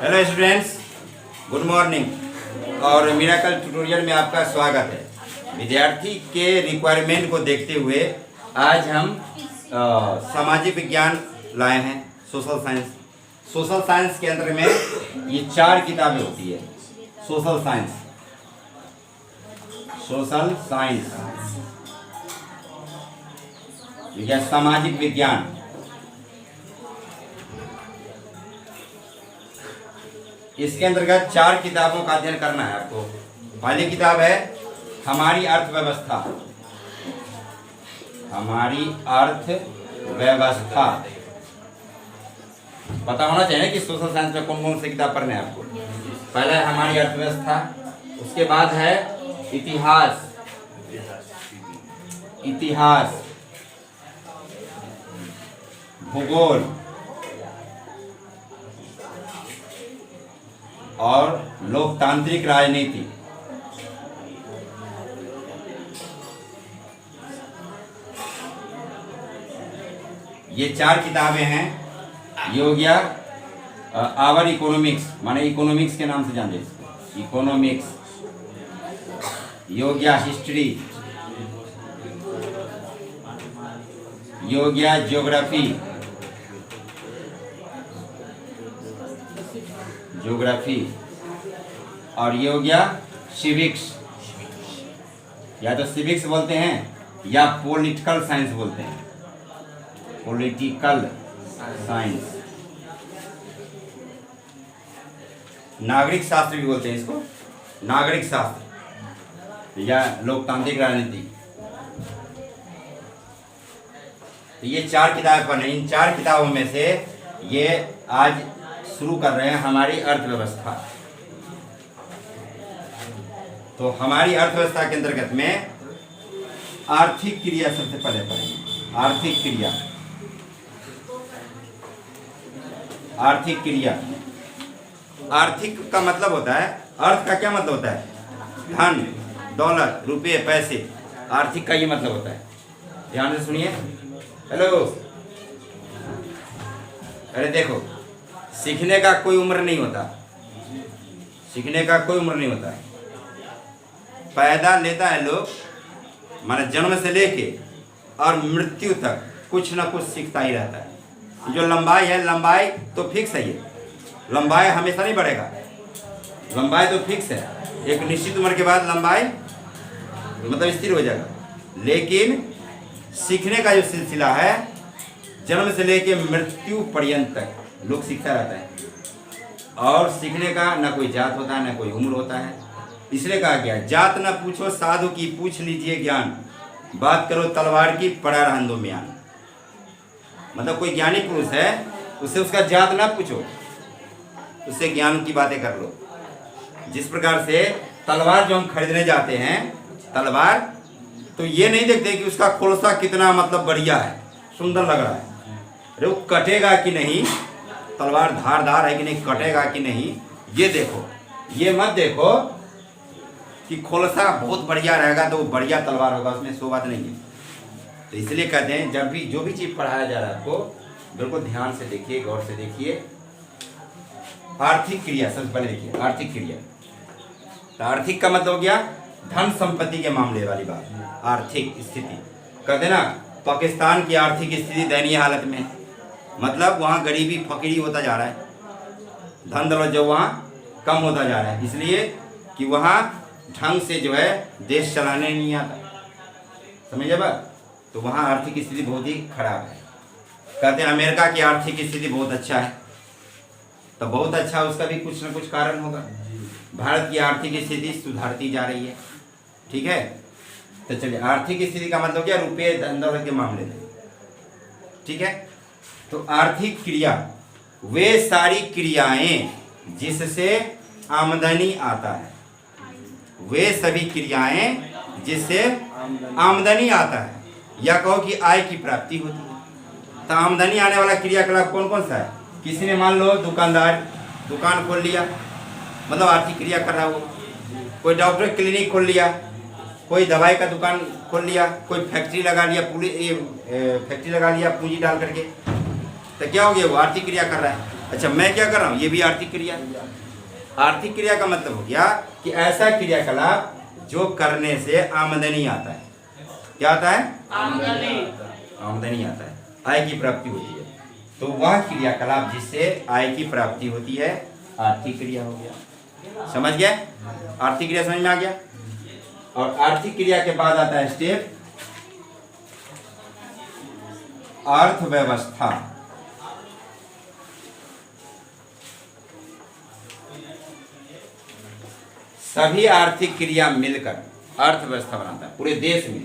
Hello students, good morning और miracle tutorial में आपका स्वागत है। विद्यार्थी के रिक्वायरमेंट को देखते हुए आज हम सामाजिक विज्ञान लाए हैं, सोशल साइंस। सोशल साइंस के अंदर में ये 4 किताबें होती है। सोशल साइंस या सामाजिक विज्ञान। इसके अंतर्गत 4 किताबों का अध्ययन करना है आपको। पहली किताब है हमारी अर्थव्यवस्था। हमारी अर्थव्यवस्था पता होना चाहिए कि सोशल साइंस में कौन कौन सी किताब पढ़ने हैं आपको। पहला है हमारी अर्थव्यवस्था, उसके बाद है इतिहास, भूगोल और लोकतांत्रिक राजनीति। ये 4 किताबें हैं। ये हो गया आवर इकोनॉमिक्स, माने इकोनॉमिक्स के नाम से जानते हैं इसको, इकोनॉमिक्स। ये हो गया हिस्ट्री, ये हो गया ज्योग्राफी, और ये हो गया सिविक्स। या तो सिविक्स बोलते हैं या पॉलिटिकल साइंस बोलते हैं, पॉलिटिकल साइंस। नागरिक शास्त्र भी बोलते हैं इसको, नागरिक शास्त्र या लोकतांत्रिक राजनीति। तो ये 4 किताबें पढ़ने। इन 4 किताबों में से ये आज शुरू कर रहे हैं हमारी अर्थव्यवस्था। तो हमारी अर्थव्यवस्था के अंतर्गत में आर्थिक क्रिया सबसे पहले पढ़ेंगे। आर्थिक क्रिया। आर्थिक का मतलब होता है, अर्थ का क्या मतलब होता है? धन, दौलत, रुपये, पैसे। आर्थिक का ये मतलब होता है। ध्यान से सुनिए। हेलो, अरे देखो, सीखने का कोई उम्र नहीं होता, सीखने का कोई उम्र नहीं होता। पैदा लेता है लोग, माने जन्म से लेके और मृत्यु तक कुछ ना कुछ सीखता ही रहता है। जो लंबाई है, लंबाई तो फिक्स है। ये लंबाई हमेशा नहीं बढ़ेगा, लंबाई तो फिक्स है। एक निश्चित उम्र के बाद लंबाई मतलब स्थिर हो जाएगा। लेकिन सीखने का जो सिलसिला है, जन्म से लेके मृत्यु पर्यंत तक लोग सीखता रहता है। और सीखने का ना कोई जात होता है, ना कोई उम्र होता है। इसलिए कहा गया, जात न पूछो साधु की, पूछ लीजिए ज्ञान। बात करो तलवार की, पड़ा रहन दो म्यान। मतलब कोई ज्ञानी पुरुष है, उससे उसका जात ना पूछो, उससे ज्ञान की बातें कर लो। जिस प्रकार से तलवार जो हम खरीदने जाते हैं, तलवार तो ये नहीं देखते कि उसका खोलसा कितना मतलब बढ़िया है, सुंदर लग रहा है। अरे वो कटेगा कि नहीं, तलवार धारदार है कि नहीं, कटेगा कि नहीं, ये देखो। ये मत देखो कि खोलसा बहुत बढ़िया रहेगा तो वो बढ़िया तलवार होगा, उसमें सो बात नहीं है। तो इसलिए कहते हैं, जब भी जो भी चीज़ पढ़ाया जा रहा है आपको बिल्कुल ध्यान से देखिए, गौर से देखिए। आर्थिक क्रिया सबसे पहले देखिए। आर्थिक क्रिया, तो आर्थिक का मतलब हो गया धन संपत्ति के मामले वाली बात। आर्थिक स्थिति कहते ना, पाकिस्तान की आर्थिक स्थिति दयनीय हालत में, मतलब वहाँ गरीबी फकीरी होता जा रहा है, धन दौलत जो वहाँ कम होता जा रहा है, इसलिए कि वहाँ ढंग से जो है देश चलाने नहीं आता। समझे बात? तो वहाँ आर्थिक स्थिति बहुत ही खराब है। कहते हैं अमेरिका की आर्थिक स्थिति बहुत अच्छा है, तो बहुत अच्छा, उसका भी कुछ न कुछ कारण होगा। भारत की आर्थिक स्थिति सुधारती जा रही है, ठीक है। तो चलिए, आर्थिक स्थिति का मतलब क्या? रुपये धन दौलत के मामले में, ठीक है। तो आर्थिक क्रिया वे सारी क्रियाएं जिससे आमदनी आता है, वे सभी क्रियाएं जिससे आमदनी आता है, या कहो कि आय की प्राप्ति होती है। तो आमदनी आने वाला क्रियाकलाप कौन कौन सा है? किसी ने मान लो दुकानदार दुकान खोल लिया, मतलब आर्थिक क्रिया कर रहा है वो। कोई डॉक्टर क्लिनिक खोल लिया, कोई दवाई का दुकान खोल लिया, कोई फैक्ट्री लगा लिया, फैक्ट्री लगा लिया पूंजी डाल करके, तो क्या हो गया? वो आर्थिक क्रिया कर रहा है। अच्छा, मैं क्या कर रहा हूँ, ये भी आर्थिक क्रिया है। आर्थिक क्रिया का मतलब हो गया कि ऐसा क्रियाकलाप जो करने से आमदनी आता है। क्या आता है? आमदनी आता है, आय की प्राप्ति होती है। तो वह क्रियाकलाप जिससे आय की प्राप्ति होती है आर्थिक क्रिया हो गया। समझ गए? आर्थिक क्रिया समझ में आ गया। और आर्थिक क्रिया के बाद आता है स्टेप अर्थव्यवस्था। सभी आर्थिक क्रिया मिलकर अर्थव्यवस्था बनाता है। पूरे देश में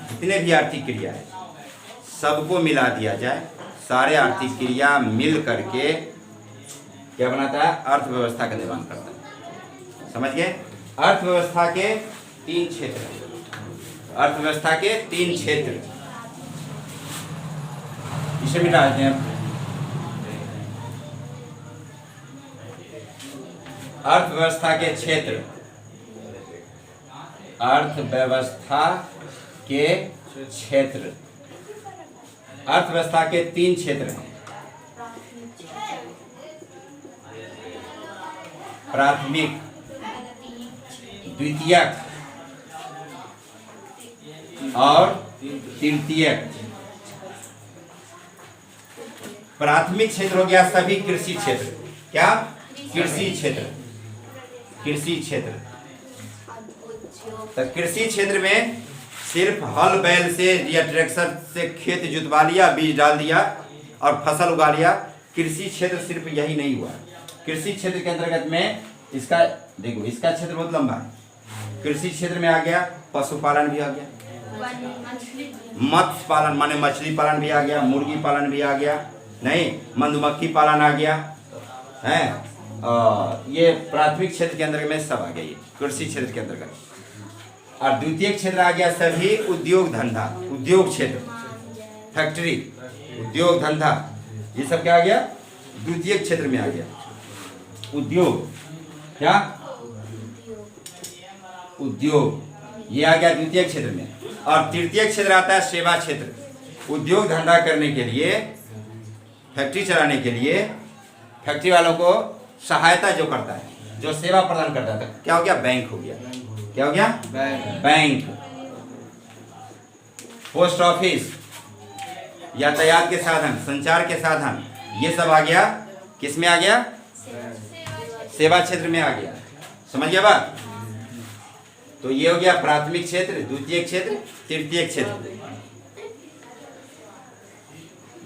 जितने भी आर्थिक क्रिया है सबको मिला दिया जाए, सारे आर्थिक क्रिया मिल करके क्या बनाता है? अर्थव्यवस्था का निर्माण करता है। समझ गए? अर्थव्यवस्था के 3 क्षेत्र। अर्थव्यवस्था के 3 क्षेत्र, इसे मिटा देते हैं। अर्थव्यवस्था के क्षेत्र, अर्थव्यवस्था के क्षेत्र, अर्थव्यवस्था के 3 क्षेत्र हैं। प्राथमिक, द्वितीयक और तृतीयक। प्राथमिक क्षेत्र हो गया सभी कृषि क्षेत्र। क्या? कृषि क्षेत्र। कृषि क्षेत्र, तो कृषि क्षेत्र में सिर्फ हल बैल से या ट्रैक्टर से खेत जुतवा लिया, बीज डाल दिया और फसल उगा लिया। कृषि क्षेत्र सिर्फ यही नहीं हुआ। कृषि क्षेत्र के अंतर्गत में इसका देखो, इसका क्षेत्र बहुत लंबा है। कृषि क्षेत्र में आ गया पशुपालन भी आ गया, मत्स्य पालन माने मछली पालन भी आ गया, मुर्गी पालन भी आ गया, नहीं मधुमक्खी पालन आ गया है। ये प्राथमिक क्षेत्र के अंतर्गत में सब आ गया, ये कृषि क्षेत्र के अंतर्गत। और द्वितीय क्षेत्र आ गया सभी उद्योग धंधा, उद्योग क्षेत्र, फैक्ट्री, उद्योग धंधा, ये सब क्या आ गया? द्वितीय क्षेत्र में आ गया। उद्योग, क्या? उद्योग, ये आ गया द्वितीय क्षेत्र में। और तृतीय क्षेत्र आता है सेवा क्षेत्र। उद्योग धंधा करने के लिए, फैक्ट्री चलाने के लिए, फैक्ट्री वालों को सहायता जो करता है, जो सेवा प्रदान करता है, क्या हो गया? बैंक हो गया। क्या हो गया? बैंक। पोस्ट ऑफिस, यातायात के साधन, संचार के साधन, ये सब आ गया किस में आ गया? सेवा क्षेत्र में आ गया। समझ गया बात? तो ये हो गया प्राथमिक क्षेत्र, द्वितीय क्षेत्र, तृतीय क्षेत्र।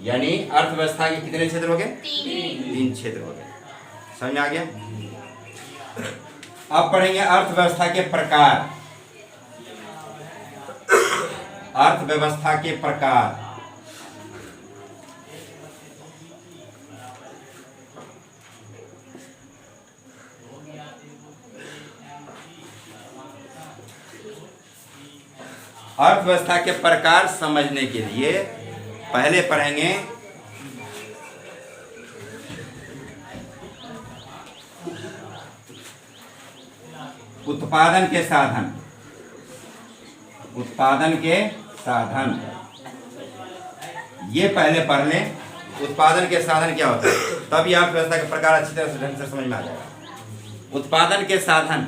यानी अर्थव्यवस्था के कितने क्षेत्र हो गए? 3 क्षेत्र हो गए। समझ में आ गया? अब पढ़ेंगे अर्थव्यवस्था के प्रकार। अर्थव्यवस्था के प्रकार। अर्थव्यवस्था के प्रकार समझने के लिए पहले पढ़ेंगे उत्पादन के साधन। उत्पादन के साधन, ये पहले पढ़ लें। उत्पादन के साधन क्या होता है, तब ये अर्थव्यवस्था के प्रकार अच्छी तरह से ढंग से समझ में आ जाएगा। उत्पादन के साधन,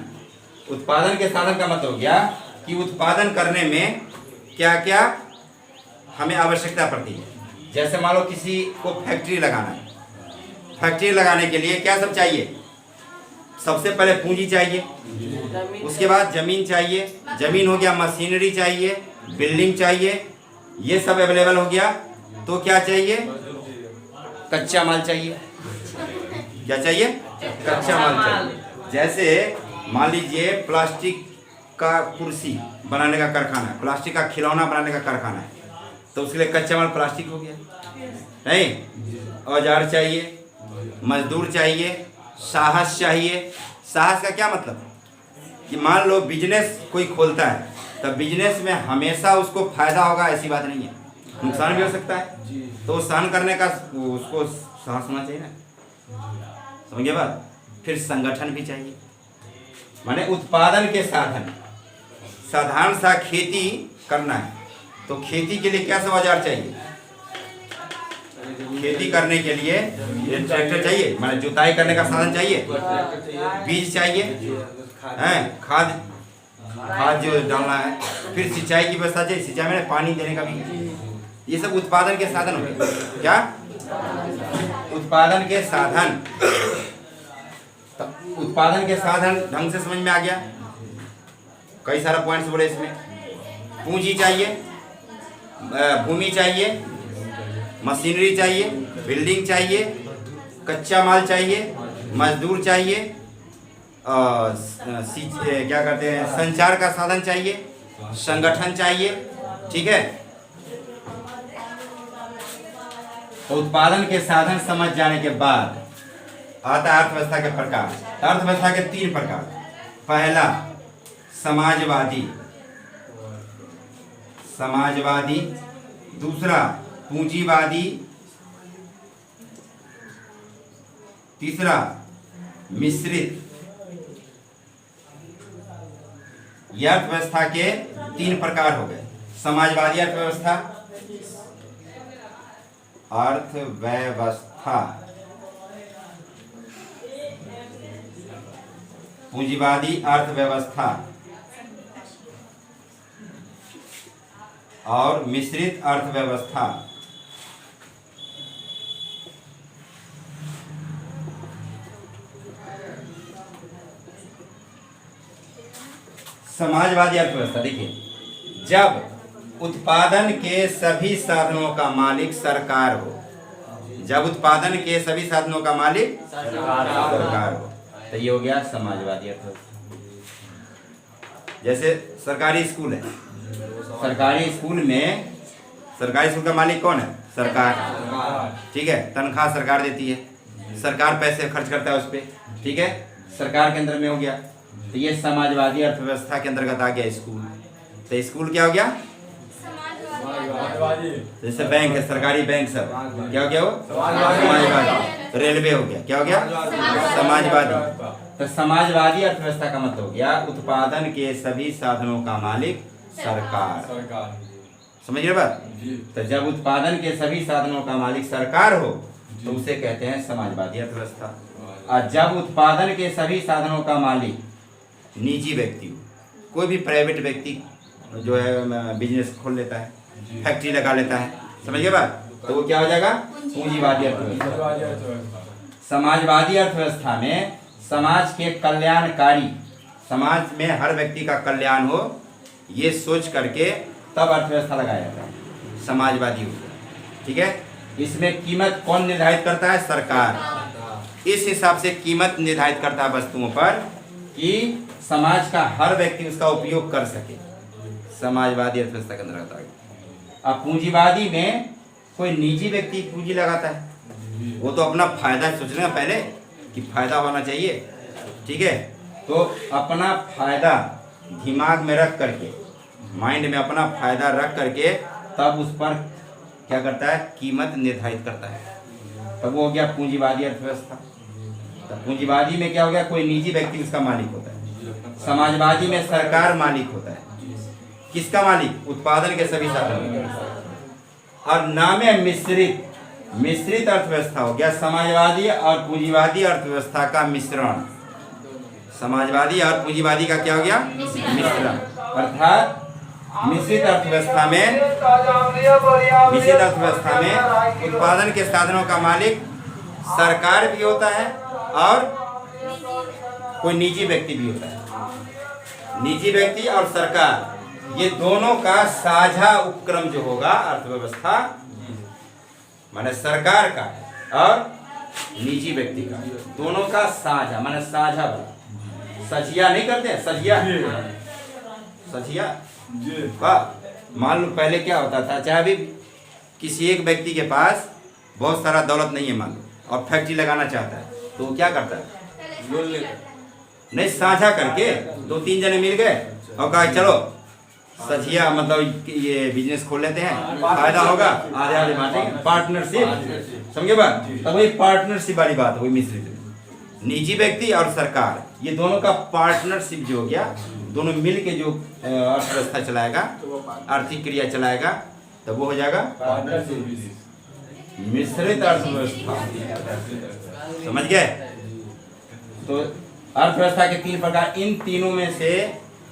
उत्पादन के साधन का मतलब हो गया कि उत्पादन करने में क्या क्या हमें आवश्यकता पड़ती है। जैसे मान लो किसी को फैक्ट्री लगाना है, फैक्ट्री लगाने के लिए क्या सब चाहिए? सबसे पहले पूंजी चाहिए, उसके बाद जमीन चाहिए, जमीन हो गया, मशीनरी चाहिए, बिल्डिंग चाहिए, ये सब अवेलेबल हो गया। तो क्या चाहिए? कच्चा माल चाहिए। क्या चाहिए? कच्चा माल चाहिए। जैसे मान लीजिए प्लास्टिक का कुर्सी बनाने का कारखाना है, प्लास्टिक का खिलौना बनाने का कारखाना है, तो उसके लिए कच्चा माल प्लास्टिक हो गया, नहीं? औजार चाहिए, मजदूर चाहिए, साहस चाहिए। साहस का क्या मतलब? कि मान लो बिजनेस कोई खोलता है, तब बिजनेस में हमेशा उसको फायदा होगा ऐसी बात नहीं है, नुकसान भी हो सकता है। तो सहन करने का उसको साहस होना चाहिए ना। समझिए बात? फिर संगठन भी चाहिए, माने उत्पादन के साधन। साधारण सा खेती करना है तो खेती के लिए क्या सब औजार चाहिए? खेती करने के लिए ये ट्रैक्टर चाहिए, माने जुताई करने का साधन चाहिए, बीज चाहिए, हैं खाद जो डालना है, फिर सिंचाई की व्यवस्था चाहिए, सिंचाई में पानी देने का भी, ये सब उत्पादन के साधन हो गए। क्या उत्पादन के साधन? उत्पादन के साधन ढंग से समझ में आ गया? कई सारा पॉइंट्स बोले इसमें। पूंजी चाहिए, भूमि चाहिए, मशीनरी चाहिए, बिल्डिंग चाहिए, कच्चा माल चाहिए, मजदूर चाहिए, क्या कहते हैं, संचार का साधन चाहिए, संगठन चाहिए। ठीक है, तो उत्पादन के साधन समझ जाने के बाद आता है अर्थव्यवस्था के प्रकार। अर्थव्यवस्था के 3 प्रकार। पहला समाजवादी, दूसरा पूंजीवादी, तीसरा मिश्रित। यह अर्थव्यवस्था के 3 प्रकार हो गए। समाजवादी अर्थव्यवस्था, पूंजीवादी अर्थव्यवस्था और मिश्रित अर्थव्यवस्था। समाजवादी अर्थव्यवस्था, देखिए, जब उत्पादन के सभी साधनों का मालिक सरकार हो, जब उत्पादन के सभी साधनों का मालिक सरकार हो, तो ये हो गया समाजवादी अर्थव्यवस्था। जैसे सरकारी स्कूल है, सरकारी स्कूल का मालिक कौन है? सरकार। ठीक है, तनख्वाह सरकार देती है, सरकार पैसे खर्च करता है उस पर। ठीक है, सरकार के अंदर में हो गया, तो ये समाजवादी अर्थव्यवस्था के अंतर्गत आ गया स्कूल। तो स्कूल क्या हो गया? जैसे बैंक है, सरकारी बैंक, सब क्या हो गया? वो समाजवादी। रेलवे हो गया, क्या हो गया? समाजवादी। तो समाजवादी अर्थव्यवस्था का मतलब हो गया उत्पादन के सभी साधनों का मालिक सरकार। समझ रहे बात? तो जब उत्पादन के सभी साधनों का मालिक सरकार हो तो उसे कहते हैं समाजवादी अर्थव्यवस्था। और जब उत्पादन के सभी साधनों का मालिक निजी व्यक्ति हो, कोई भी प्राइवेट व्यक्ति जो है बिजनेस खोल लेता है, फैक्ट्री लगा लेता है, समझ गए बात, तो वो क्या हो जाएगा? पूंजीवादी अर्थव्यवस्था। समाजवादी अर्थव्यवस्था में समाज के कल्याणकारी, समाज में हर व्यक्ति का कल्याण हो, ये सोच करके तब अर्थव्यवस्था लगाया जाता है, समाजवादी हो। ठीक है, इसमें कीमत कौन निर्धारित करता है? सरकार। इस हिसाब से कीमत निर्धारित करता है वस्तुओं पर कि समाज का हर व्यक्ति उसका उपयोग कर सके। समाजवादी अर्थव्यवस्था के अंदर आता है। अब पूंजीवादी में कोई निजी व्यक्ति पूंजी लगाता है, वो तो अपना फायदा सोचना पहले कि फायदा होना चाहिए। ठीक है, तो अपना फायदा दिमाग में रख करके, माइंड में अपना फायदा रख करके तब उस पर क्या करता है? कीमत निर्धारित करता है। तब वो हो गया पूंजीवादी अर्थव्यवस्था। तो पूंजीवादी में क्या हो गया? कोई निजी व्यक्ति उसका मालिक होता है। समाजवादी में सरकार मालिक होता है। किसका मालिक? उत्पादन के सभी साधनों। और नाम है मिश्रित अर्थव्यवस्था हो गया समाजवादी और पूंजीवादी अर्थव्यवस्था का मिश्रण। समाजवादी और पूंजीवादी का क्या हो गया? मिश्रण। अर्थात मिश्रित अर्थव्यवस्था में उत्पादन के साधनों का मालिक सरकार भी होता है और कोई निजी व्यक्ति भी होता है। निजी व्यक्ति और सरकार, ये दोनों का साझा उपक्रम जो होगा अर्थव्यवस्था, माने सरकार का और निजी व्यक्ति का, दोनों का साझा, माने साझा वाला। सझिया नहीं करते हैं? सझिया वाह। मान लो पहले क्या होता था, चाहे भी किसी एक व्यक्ति के पास बहुत सारा दौलत नहीं है मान लो, और फैक्ट्री लगाना चाहता है, तो वो क्या करता है? लोन लेता है। नहीं, साझा करके 2-3 जने मिल गए और कहा चलो सझिया मतलब ये बिजनेस खोल लेते हैं, फायदा होगा, आधे आधे बांटेंगे, पार्टनरशिप। समझे बात? तो वही पार्टनरशिप वाली बात है, वही मिश्रित। निजी व्यक्ति और सरकार, ये दोनों का पार्टनरशिप जो हो गया, दोनों मिल के जो अर्थव्यवस्था चलाएगा, आर्थिक क्रिया चलाएगा, तो वो हो जाएगा मिश्रित अर्थव्यवस्था। समझ गए? तो अर्थव्यवस्था के 3 प्रकार, इन तीनों में से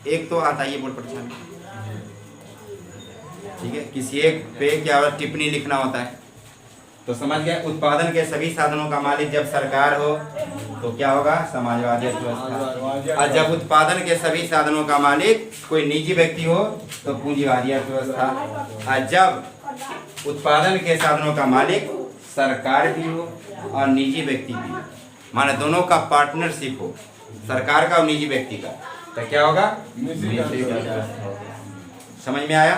एक तो आता है ये बोर्ड परीक्षा में, ठीक है। किसी एक पे क्या होता, टिप्पणी लिखना होता है। तो समझ गए? उत्पादन के सभी साधनों का मालिक जब सरकार हो तो क्या होगा, समाजवादी अर्थव्यवस्था। और जब उत्पादन के सभी साधनों का मालिक कोई निजी व्यक्ति हो तो पूंजीवादी अर्थव्यवस्था। और जब उत्पादन के साधनों का मालिक सरकार भी हो और निजी व्यक्ति भी हो, माने दोनों का पार्टनरशिप हो, सरकार का और निजी व्यक्ति का, तो क्या होगा, समझ में आया?